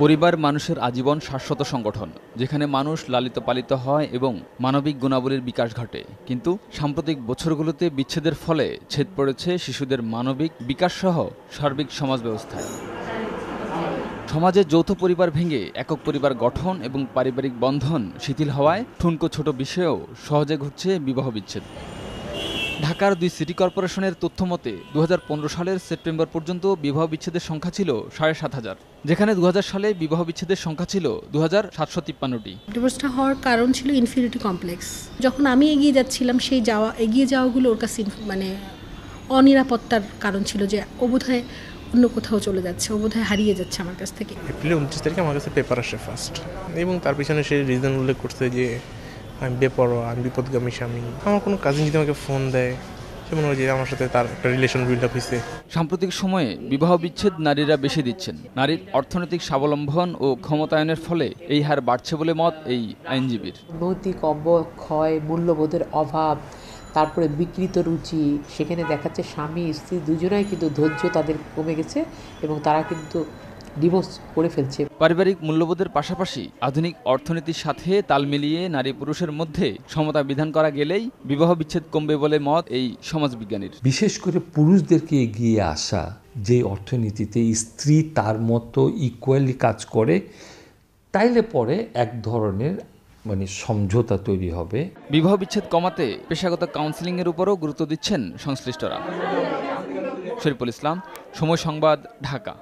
পরিবার মানুষের আজীবন শাশ্বত সংগঠন, যেখানে মানুষ লালিত পালিত হয় এবং মানবিক গুণাবলীর বিকাশ ঘটে। কিন্তু সাম্প্রতিক বছরগুলোতে বিচ্ছেদের ফলে ছেদ পড়েছে শিশুদের মানবিক বিকাশসহ সার্বিক সমাজ ব্যবস্থায়। সমাজে যৌথ পরিবার ভেঙে একক পরিবার গঠন এবং পারিবারিক বন্ধন শিথিল হওয়ায় ঠুনকো ছোট বিষয়েও সহজে ঘটছে বিবাহ বিচ্ছেদ। ঢাকার ২ সিটি কর্পোরেশনের তথ্যমতে ২০১৫ সালের সেপ্টেম্বর পর্যন্ত বিবাহ বিচ্ছেদের সংখ্যা ছিল ৭,৫০০, যেখানে ২০০০ সালে বিবাহ বিচ্ছেদের সংখ্যা ছিল ২,৭৫৩টি। ডিভোর্সটা হওয়ার কারণ ছিল ইনফিনিটি কমপ্লেক্স। যখন আমি এগিয়ে যাচ্ছিলাম, সেই এগিয়ে যাওয়াগুলো ওর কাছে অনিরাপত্তার কারণ ছিল, যে ও বোধহয় অন্য কোথাও চলে যাচ্ছে, ও বোধহয় হারিয়ে যাচ্ছে আমার কাছ থেকে। এপ্রিলের 29 তারিখে আমার কাছে পেপার আসে ফার্স্ট, এবং তার পিছনে সে রিজন উল্লেখ করছে যে আমি বেপরোয়া, আমি বিপদগামী স্বামী। আমার কোনো কাজিন যদি আমাকে ফোন দেয়, সে মনে হয় যে আমার সাথে তার একটা রিলেশন বিল্ড আপ হয়েছে। সাম্প্রতিক সময়ে বিবাহ বিচ্ছেদ নারীরা বেশি দিচ্ছেন। নারীর অর্থনৈতিক স্বাবলম্বন ও ক্ষমতায়নের ফলে এই হার বাড়ছে বলে মত এই আইনজীবীর। নৈতিক অবক্ষয়, মূল্যবোধের অভাব, তারপরে বিকৃত রুচি, সেখানে দেখাচ্ছে স্বামী স্ত্রী দুজনেই কিন্তু ধৈর্য তাদের কমে গেছে এবং তারা কিন্তু ডিভোর্স করে ফেলছে। পারিবারিক মূল্যবোধের পাশাপাশি আধুনিক অর্থনীতির সাথে তাল মিলিয়ে নারী পুরুষের মধ্যে সমতা বিধান করা গেলেই বিবাহ বিচ্ছেদ কমবে বলে মত এই সমাজবিজ্ঞানীর। বিশেষ করে পুরুষদেরকে এগিয়ে আসা, যে অর্থনীতিতে স্ত্রী তার মতো ইকুয়ালি কাজ করে, তাইলে পরে এক ধরনের সমঝোতা তৈরি হবে। বিবাহ বিচ্ছেদ কমাতে পেশাগত কাউন্সেলিংয়ের উপরও গুরুত্ব দিচ্ছেন সংশ্লিষ্টরা। শরীফুল ইসলাম, সময় সংবাদ, ঢাকা।